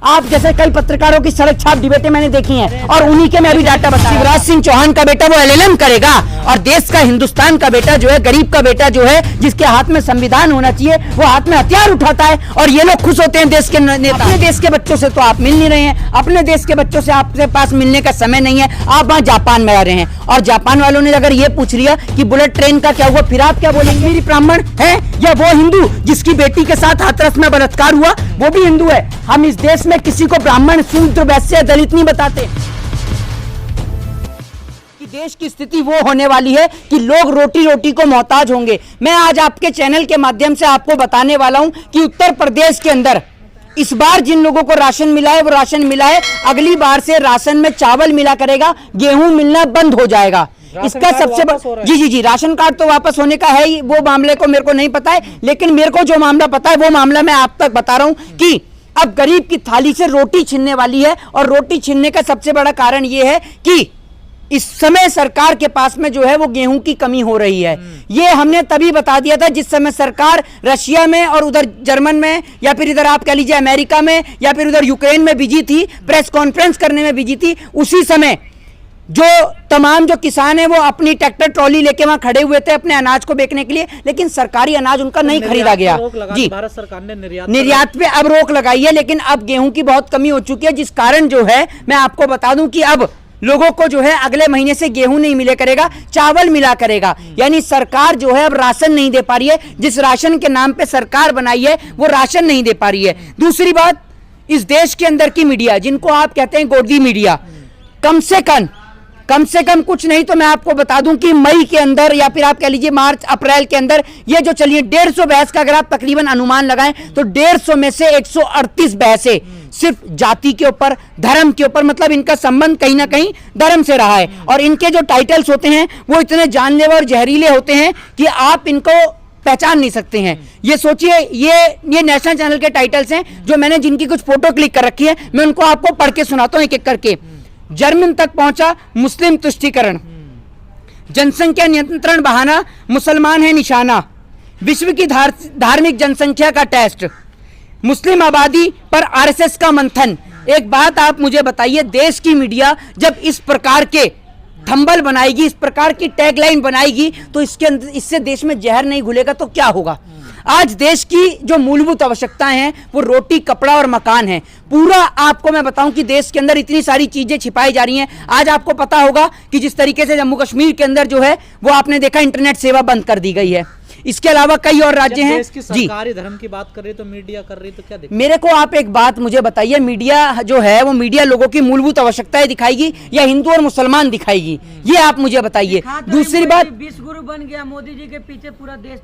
आप जैसे कई पत्रकारों की सड़क छाप डिबेटें मैंने देखी हैं और उन्हीं के मैं अभी डाटा बता। शिवराज सिंह चौहान का बेटा वो एलएलएम करेगा और देश का, हिंदुस्तान का बेटा जो है, गरीब का बेटा जो है, जिसके हाथ में संविधान होना चाहिए, वो हाथ में हथियार उठाता है और ये लोग खुश होते हैं देश के नेता। अपने देश के बच्चों से तो आप मिल नहीं रहे हैं, अपने देश के बच्चों से आपके पास मिलने का समय नहीं है, आप वहां जापान में आ रहे हैं और जापान वालों ने अगर ये पूछ लिया कि बुलेट ट्रेन का क्या हुआ, फिर आप क्या बोलेंगे? मेरी ब्राह्मण है या वो हिंदू जिसकी बेटी के साथ हाथरस में बलात्कार हुआ वो भी हिंदू है? हम इस देश में किसी को ब्राह्मण, शूद्र, वैश्य, दलित नहीं बताते। कि देश की स्थिति वो होने वाली है कि लोग रोटी रोटी को मोहताज होंगे। मैं आज आपके चैनल के माध्यम से आपको बताने वाला हूं कि उत्तर प्रदेश के अंदर इस बार जिन लोगों को राशन मिला है वो राशन मिला है, अगली बार से राशन में चावल मिला करेगा, गेहूं मिलना बंद हो जाएगा। इसका सबसे बड़ा जी राशन कार्ड तो वापस होने का है ही, वो मामले को मेरे को नहीं पता है, लेकिन मेरे को जो मामला पता है वो मामला मैं आप तक बता रहा हूं कि अब गरीब की थाली से रोटी छीनने वाली है। और रोटी छीनने का सबसे बड़ा कारण ये है कि इस समय सरकार के पास में जो है वो गेहूं की कमी हो रही है। ये हमने तभी बता दिया था जिस समय सरकार रशिया में और उधर जर्मन में या फिर इधर आप कह लीजिए अमेरिका में या फिर उधर यूक्रेन में बिजी थी, प्रेस कॉन्फ्रेंस करने में बिजी थी। उसी समय जो तमाम जो किसान है वो अपनी ट्रैक्टर ट्रॉली लेके वहां खड़े हुए थे अपने अनाज को बेचने के लिए, लेकिन सरकारी अनाज उनका नहीं खरीदा गया। जी, भारत सरकार ने निर्यात पे अब रोक लगाई है, लेकिन अब गेहूं की बहुत कमी हो चुकी है, जिस कारण जो है मैं आपको बता दूं कि अब लोगों को जो है अगले महीने से गेहूं नहीं मिले करेगा, चावल मिला करेगा। यानी सरकार जो है अब राशन नहीं दे पा रही है, जिस राशन के नाम पे सरकार बनाई है वो राशन नहीं दे पा रही है। दूसरी बात, इस देश के अंदर की मीडिया जिनको आप कहते हैं गोदी मीडिया, कम से कम कुछ नहीं तो मैं आपको बता दूं कि मई के अंदर या फिर आप कह लीजिए मार्च अप्रैल के अंदर ये जो चलिए 150 बहस का अगर आप तकरीबन अनुमान लगाएं तो 150 में से 138 बहसें सिर्फ जाति के ऊपर, धर्म के ऊपर, मतलब इनका संबंध कहीं ना कहीं धर्म से रहा है। और इनके जो टाइटल्स होते हैं वो इतने जानलेवा और जहरीले होते हैं कि आप इनको पहचान नहीं सकते हैं। ये सोचिए, ये नेशनल चैनल के टाइटल्स हैं जो मैंने जिनकी कुछ फोटो क्लिक कर रखी है, मैं उनको आपको पढ़ के सुनाता हूं एक एक करके। जर्मन तक पहुंचा मुस्लिम तुष्टीकरण, जनसंख्या नियंत्रण बहाना, मुसलमान है निशाना, विश्व की धार्मिक जनसंख्या का टेस्ट, मुस्लिम आबादी पर आरएसएस का मंथन। एक बात आप मुझे बताइए, देश की मीडिया जब इस प्रकार के थंबल बनाएगी, इस प्रकार की टैगलाइन बनाएगी, तो इससे देश में जहर नहीं घुलेगा तो क्या होगा? आज देश की जो मूलभूत आवश्यकताएं हैं वो रोटी, कपड़ा और मकान है। पूरा आपको मैं बताऊं कि देश के अंदर इतनी सारी चीजें छिपाई जा रही हैं। आज आपको पता होगा कि जिस तरीके से जम्मू कश्मीर के अंदर जो है वो आपने देखा इंटरनेट सेवा बंद कर दी गई है। इसके अलावा कई और राज्य हैं। सरकारी धर्म की बात कर रही तो मीडिया कर रही तो क्या दिक्कत? मेरे को आप एक बात मुझे बताइए, मीडिया जो है वो मीडिया लोगों की मूलभूत आवश्यकताएं दिखाएगी या हिंदू और मुसलमान दिखाएगी? ये आप मुझे बताइए। दूसरी बात, विश्व गुरु बन गया मोदी जी के पीछे पूरा देश,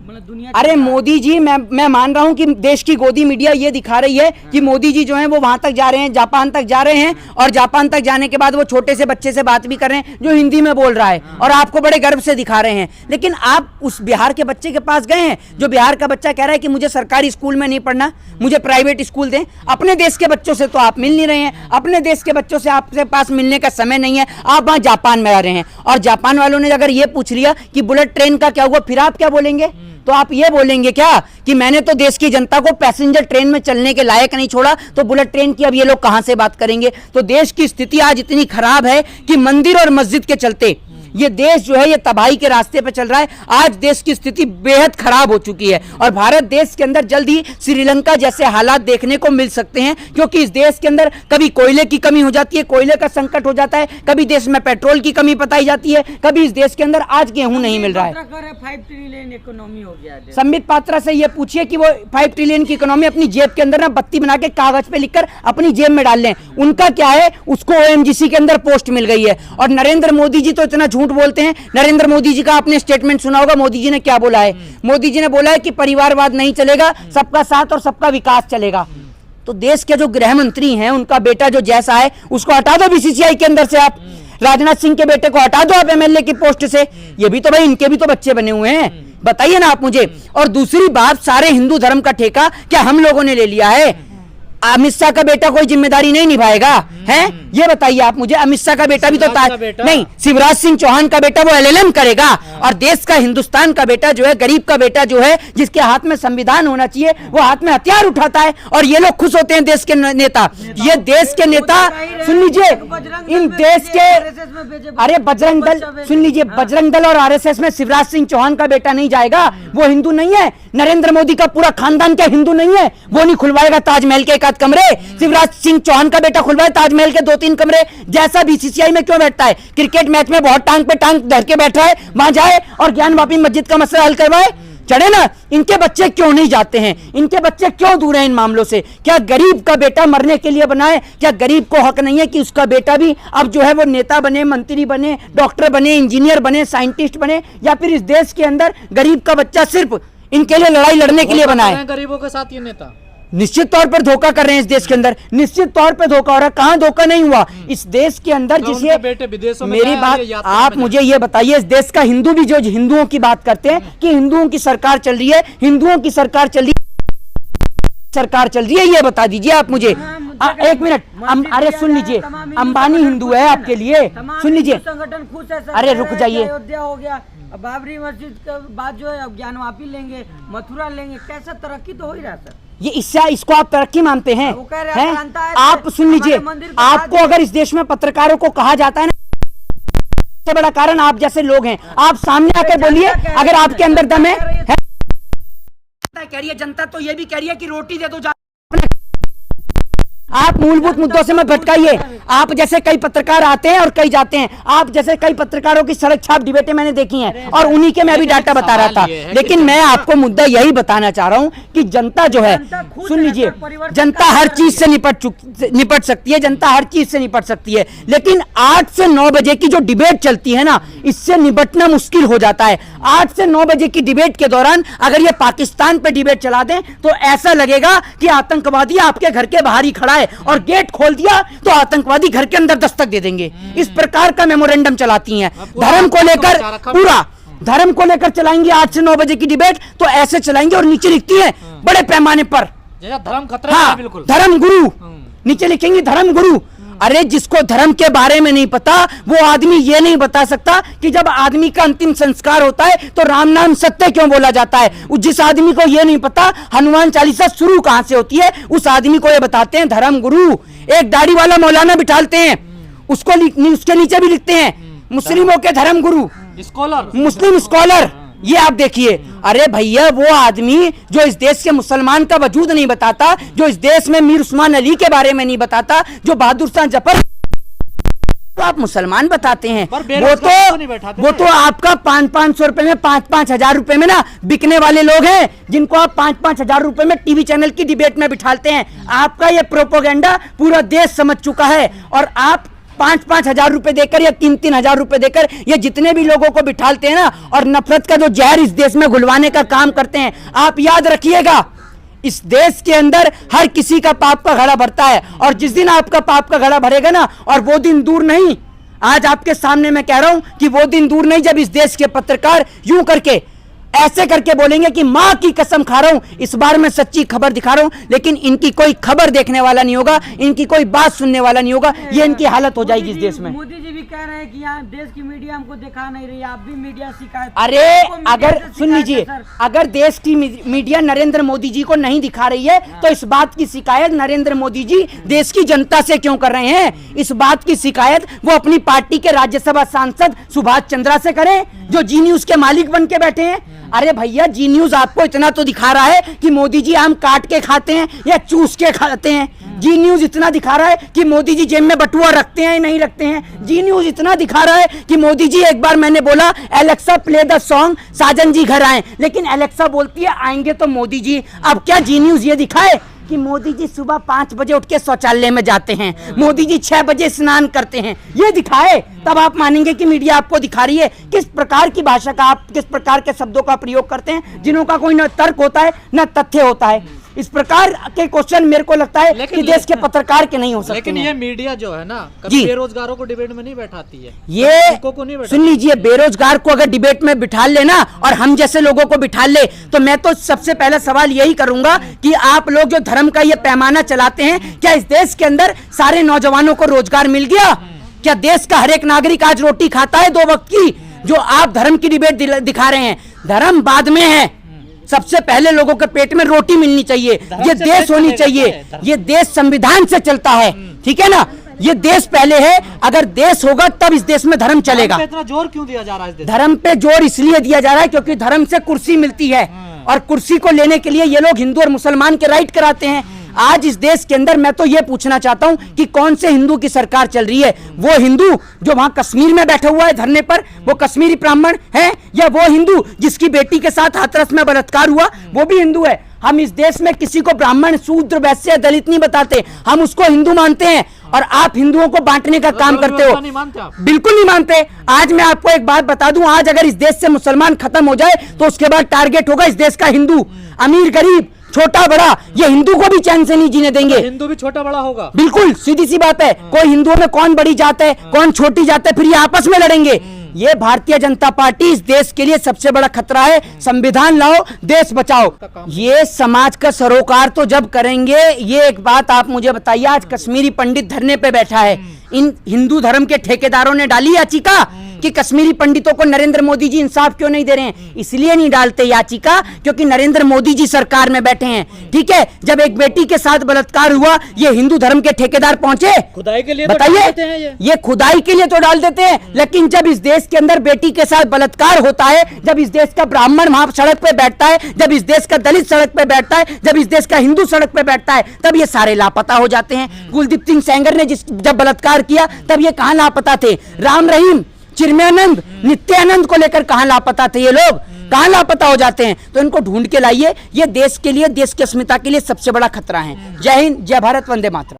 मतलब दुनिया। अरे मोदी जी, मैं मान रहा हूं कि देश की गोदी मीडिया ये दिखा रही है कि मोदी जी जो है वो वहां तक जा रहे हैं, जापान तक जा रहे हैं, और जापान तक जाने के बाद वो छोटे से बच्चे से बात भी कर रहे हैं जो हिंदी में बोल रहा है और आपको बड़े गर्व से दिखा रहे हैं। लेकिन आप उस बिहार के बच्चे के पास गए हैं जो बिहार का बच्चा कह रहा है कि मुझे सरकारी स्कूल में नहीं पढ़ना, मुझे प्राइवेट स्कूल दें? अपने देश के बच्चों से तो आप मिल नहीं रहे हैं, अपने देश के बच्चों से आपके पास मिलने का समय नहीं है, आप वहां जापान में आ रहे हैं और जापान वालों ने अगर ये पूछ लिया कि बुलेट ट्रेन का क्या हुआ, फिर आप क्या बोलेंगे? तो आप ये बोलेंगे क्या कि मैंने तो देश की जनता को पैसेंजर ट्रेन में चलने के लायक नहीं छोड़ा, तो बुलेट ट्रेन की अब ये लोग कहां से बात करेंगे? तो देश की स्थिति आज इतनी खराब है कि मंदिर और मस्जिद के चलते ये देश जो है ये तबाही के रास्ते पर चल रहा है। आज देश की स्थिति बेहद खराब हो चुकी है और भारत देश के अंदर जल्द ही श्रीलंका जैसे हालात देखने को मिल सकते हैं, क्योंकि इस देश के अंदर कभी कोयले की कमी हो जाती है, कोयले का संकट हो जाता है, कभी देश में पेट्रोल की कमी बताई जाती है, कभी इस देश के अंदर आज गेहूं नहीं मिल रहा है। 5 ट्रिलियन इकोनॉमी हो गया है। संबित पात्रा से ये पूछिए कि वो 5 ट्रिलियन की इकोनॉमी अपनी जेब के अंदर ना बत्ती बना के कागज पे लिखकर अपनी जेब में डाल लें। उनका क्या है, उसको ओएमजीसी के अंदर पोस्ट मिल गई है। और नरेंद्र मोदी जी तो इतना झूठ बोलते हैं। नरेंद्र मोदी जी का आपने स्टेटमेंट सुना होगा, मोदी जी ने क्या बोला है? मोदी जी ने बोला है कि परिवारवाद नहीं चलेगा, सबका साथ और सबका विकास चलेगा। तो देश के जो गृह मंत्री हैं उनका बेटा जो जैसा है उसको हटा दो बीसीसीआई के अंदर से। आप राजनाथ सिंह के बेटे को हटा दो आप एमएलए की पोस्ट से। ये भी तो भाई इनके भी तो बच्चे बने हुए हैं, बताइए ना आप मुझे। और दूसरी बात, सारे हिंदू धर्म का ठेका क्या हम लोगों ने ले लिया है? अमित शाह का बेटा कोई जिम्मेदारी नहीं निभाएगा? है ये बताइए आप मुझे। अमित शाह का बेटा भी तो नहीं, शिवराज सिंह चौहान का बेटा वो एलएलएम करेगा। और देश का, हिंदुस्तान का बेटा जो है, गरीब का बेटा जो है, जिसके हाथ में संविधान होना चाहिए, वो हाथ में हथियार उठाता है और ये लोग खुश होते हैं। देश के नेता, ये देश के नेता, सुन लीजिए, इन देश के, अरे बजरंग दल, सुन लीजिए, बजरंग दल और आरएसएस में शिवराज सिंह चौहान का बेटा नहीं जाएगा। वो हिंदू नहीं है। नरेंद्र मोदी का पूरा खानदान क्या हिंदू नहीं है? वो नहीं खुलवाएगा ताजमहल के 1 कमरे? शिवराज सिंह चौहान का बेटा खुलवाए ताजमहल के 2-3 कमरे? जैसा बीसीसीआई में क्यों बैठता है? क्रिकेट मैच में बहुत टांग पे टांग धर के बैठा है, वहां जाए और ज्ञानवापी मस्जिद का मसला हल करवाए? चढ़े ना। इनके बच्चे क्यों नहीं जाते हैं? इनके बच्चे क्यों दूर हैं इन मामलों से? क्या गरीब का बेटा मरने के लिए बनाए? क्या गरीब को हक नहीं है कि उसका बेटा भी अब जो है वो नेता बने, मंत्री बने, डॉक्टर बने, इंजीनियर बने, साइंटिस्ट बने? या फिर इस देश के अंदर गरीब का बच्चा सिर्फ इनके लिए लड़ाई लड़ने के लिए बनाए? गरीबों के साथ ये नेता निश्चित तौर पर धोखा कर रहे हैं इस देश के अंदर, निश्चित तौर पर धोखा हो रहा है। कहां धोखा नहीं हुआ इस देश के अंदर? जिसे बेटे विदेशों में मेरी बात आप मुझे ये बताइए, इस देश का हिंदू भी जो हिंदुओं की बात करते हैं कि हिंदुओं की सरकार चल रही है, हिंदुओं की सरकार चल रही है, ये बता दीजिए आप मुझे। 1 मिनट, अरे सुन लीजिए, अंबानी हिंदू है आपके लिए? सुन लीजिए, संगठन खुश है। अरे रुक जाइए, अयोध्या हो गया, बाबरी मस्जिद के बाद जो है ज्ञानवापी लेंगे, मथुरा लेंगे, कैसा तरक्की तो हो ही रहा सर। ये इसको आप तरक्की मानते हैं? वो कह रहे हैं आप सुन लीजिए, आपको अगर इस देश में पत्रकारों को कहा जाता है ना, सबसे बड़ा कारण आप जैसे लोग हैं। आप सामने आकर बोलिए अगर आपके अंदर दम है। कह रही है जनता, तो ये भी कह रही है कि रोटी दे दो। आप मूलभूत मुद्दों से मत भटकाइए। आप जैसे कई पत्रकार आते हैं और कई जाते हैं। आप जैसे कई पत्रकारों की सड़क छाप डिबेटें मैंने देखी हैं और उन्हीं के मैं भी डाटा बता रहा था। लेकिन मैं आपको मुद्दा यही बताना चाह रहा हूं कि जनता जो है, सुन लीजिए, जनता हर चीज से निपट सकती है, जनता हर चीज से निपट सकती है। लेकिन 8 से 9 बजे की जो डिबेट चलती है ना, इससे निपटना मुश्किल हो जाता है। 8 से 9 बजे की डिबेट के दौरान अगर ये पाकिस्तान पे डिबेट चला दें तो ऐसा लगेगा कि आतंकवादी आपके घर के बाहर ही खड़ा है और गेट खोल दिया तो आतंकवादी घर के अंदर दस्तक दे देंगे। इस प्रकार का मेमोरेंडम चलाती हैं। धर्म को लेकर पूरा धर्म को लेकर चलाएंगे 8 से 9 बजे की डिबेट, तो ऐसे चलाएंगे और नीचे लिखती है बड़े पैमाने पर धर्म खतरा है, बिल्कुल धर्म गुरु, नीचे लिखेंगे धर्म गुरु। अरे जिसको धर्म के बारे में नहीं पता वो आदमी ये नहीं बता सकता कि जब आदमी का अंतिम संस्कार होता है तो राम नाम सत्य क्यों बोला जाता है। जिस आदमी को ये नहीं पता हनुमान चालीसा शुरू कहां से होती है, उस आदमी को ये बताते हैं धर्म गुरु। एक दाढ़ी वाला मौलाना बिठालते हैं, उसके नीचे भी लिखते हैं मुस्लिमों के धर्म गुरु, स्कॉलर, मुस्लिम स्कॉलर। ये आप देखिए, अरे भैया वो आदमी जो इस देश के मुसलमान का वजूद नहीं बताता, जो इस देश में मीर उस्मान अली के बारे में नहीं बताता, जो बहादुर शाह जफर, तो आप मुसलमान बताते हैं। वो तो आपका 500 रुपए में, 5-5 हजार रुपए में ना बिकने वाले लोग हैं, जिनको आप 5-5 हजार रुपए में टीवी चैनल की डिबेट में बिठालते हैं। आपका ये प्रोपोगेंडा पूरा देश समझ चुका है और आप 5-5 हजार रुपए देकर या 3-3 हजार रुपए देकर ये जितने भी लोगों को बिठालते हैं ना और नफरत का जो जहर इस देश में घुलवाने का काम करते हैं, आप याद रखिएगा इस देश के अंदर हर किसी का पाप का घड़ा भरता है और जिस दिन आपका पाप का घड़ा भरेगा ना, और वो दिन दूर नहीं, आज आपके सामने मैं कह रहा हूं कि वो दिन दूर नहीं जब इस देश के पत्रकार यूं करके ऐसे करके बोलेंगे कि मां की कसम खा रहा हूं, इस बार मैं सच्ची खबर दिखा रहा हूं, लेकिन इनकी कोई खबर देखने वाला नहीं होगा, इनकी कोई बात सुनने वाला नहीं होगा। ये इनकी हालत हो जाएगी इस देश में। मोदी जी भी कह रहे हैं कि यहाँ देश की मीडिया हमको दिखा नहीं रही, आप भी मीडिया शिकायत। अरे अगर सुन लीजिए, अगर देश की मीडिया नरेंद्र मोदी जी को नहीं दिखा रही है तो इस बात की शिकायत नरेंद्र मोदी जी देश की जनता से क्यों कर रहे हैं? इस बात की शिकायत वो अपनी पार्टी के राज्यसभा सांसद सुभाष चंद्रा से करें, जो जी न्यूज के मालिक बन के बैठे हैं। अरे भैया, जी न्यूज आपको इतना तो दिखा रहा है कि मोदी जी आम काट के खाते हैं या चूस के खाते हैं। जी न्यूज इतना दिखा रहा है कि मोदी जी जेब में बटुआ रखते हैं या नहीं रखते हैं। जी न्यूज इतना दिखा रहा है कि मोदी जी, एक बार मैंने बोला एलेक्सा प्ले द सॉन्ग, साजन जी घर आए, लेकिन एलेक्सा बोलती है आएंगे तो मोदी जी। अब क्या जी न्यूज ये दिखाए कि मोदी जी सुबह 5 बजे उठ के शौचालय में जाते हैं, मोदी जी 6 बजे स्नान करते हैं, ये दिखाए तब आप मानेंगे कि मीडिया आपको दिखा रही है। किस प्रकार की भाषा का, आप किस प्रकार के शब्दों का प्रयोग करते हैं जिन्हों का कोई न तर्क होता है न तथ्य होता है। इस प्रकार के क्वेश्चन मेरे को लगता है कि देश के पत्रकार के नहीं हो सकते। लेकिन हैं। ये मीडिया जो है ना, जी। कभी बेरोजगारों को डिबेट में नहीं बैठाती है, ये श्रमिकों को नहीं बैठाती। सुन लीजिए, बेरोजगार को अगर डिबेट में बिठा लेना और हम जैसे लोगों को बिठा ले, तो मैं तो सबसे पहला सवाल यही करूंगा कि आप लोग जो धर्म का ये पैमाना चलाते हैं, क्या इस देश के अंदर सारे नौजवानों को रोजगार मिल गया? क्या देश का हर एक नागरिक आज रोटी खाता है 2 वक्त की? जो आप धर्म की डिबेट दिखा रहे हैं, धर्म बाद में है, सबसे पहले लोगों के पेट में रोटी मिलनी चाहिए, ये देश होनी चाहिए, ये देश संविधान से चलता है, ठीक है ना? ये देश पहले है, अगर देश होगा तब इस देश में धर्म चलेगा। इतना जोर क्यों दिया जा रहा है इस देश? धर्म पे जोर इसलिए दिया जा रहा है क्योंकि धर्म से कुर्सी मिलती है, और कुर्सी को लेने के लिए ये लोग हिंदू और मुसलमान के राइट कराते हैं। आज इस देश के अंदर मैं तो ये पूछना चाहता हूं कि कौन से हिंदू की सरकार चल रही है? वो हिंदू जो वहां कश्मीर में बैठा हुआ है धरने पर, वो कश्मीरी ब्राह्मण है, या वो हिंदू जिसकी बेटी के साथ हाथरस में बलात्कार हुआ, वो भी हिंदू है? हम इस देश में किसी को ब्राह्मण, शूद्र, वैश्य, दलित नहीं बताते, हम उसको हिंदू मानते हैं, और आप हिंदुओं को बांटने का काम करते हो। नहीं मानते आप? बिल्कुल नहीं मानते। आज मैं आपको एक बात बता दूं, आज अगर इस देश से मुसलमान खत्म हो जाए तो उसके बाद टारगेट होगा इस देश का हिंदू, अमीर गरीब, छोटा बड़ा, ये हिंदू को भी चैन से नहीं जीने देंगे। हिंदू भी छोटा बड़ा होगा? बिल्कुल सीधी सी बात है। कोई हिंदुओं में कौन बड़ी जात है, कौन छोटी जात है, फिर ये आपस में लड़ेंगे। ये भारतीय जनता पार्टी इस देश के लिए सबसे बड़ा खतरा है। संविधान लाओ, देश बचाओ। ये समाज का सरोकार तो जब करेंगे। ये एक बात आप मुझे बताइए, आज कश्मीरी पंडित धरने पे बैठा है, इन हिंदू धर्म के ठेकेदारों ने डाली याचिका कि कश्मीरी पंडितों को नरेंद्र मोदी जी इंसाफ क्यों नहीं दे रहे हैं? इसलिए नहीं डालते याचिका क्योंकि नरेंद्र मोदी जी सरकार में बैठे हैं, ठीक है? जब एक बेटी के साथ बलात्कार हुआ, ये हिंदू धर्म के ठेकेदार पहुंचे, खुदाई के लिए तो डाल देते हैं ये खुदाई के लिए तो डाल देते हैं, लेकिन जब इस देश के अंदर बेटी के साथ बलात्कार होता है, जब इस देश का ब्राह्मण वहां सड़क पे बैठता है, जब इस देश का दलित सड़क पे बैठता है, जब इस देश का हिंदू सड़क पे बैठता है, तब ये सारे लापता हो जाते हैं। कुलदीप सिंह सेंगर ने जब बलात्कार किया, तब ये कहां लापता थे? राम रहीम, चिन्मयानंद, नित्यानंद को लेकर कहां लापता थे? ये लोग कहां लापता हो जाते हैं? तो इनको ढूंढ के लाइए। ये देश के लिए, देश की अस्मिता के लिए सबसे बड़ा खतरा है। जय हिंद, जय भारत, वंदे मातरम।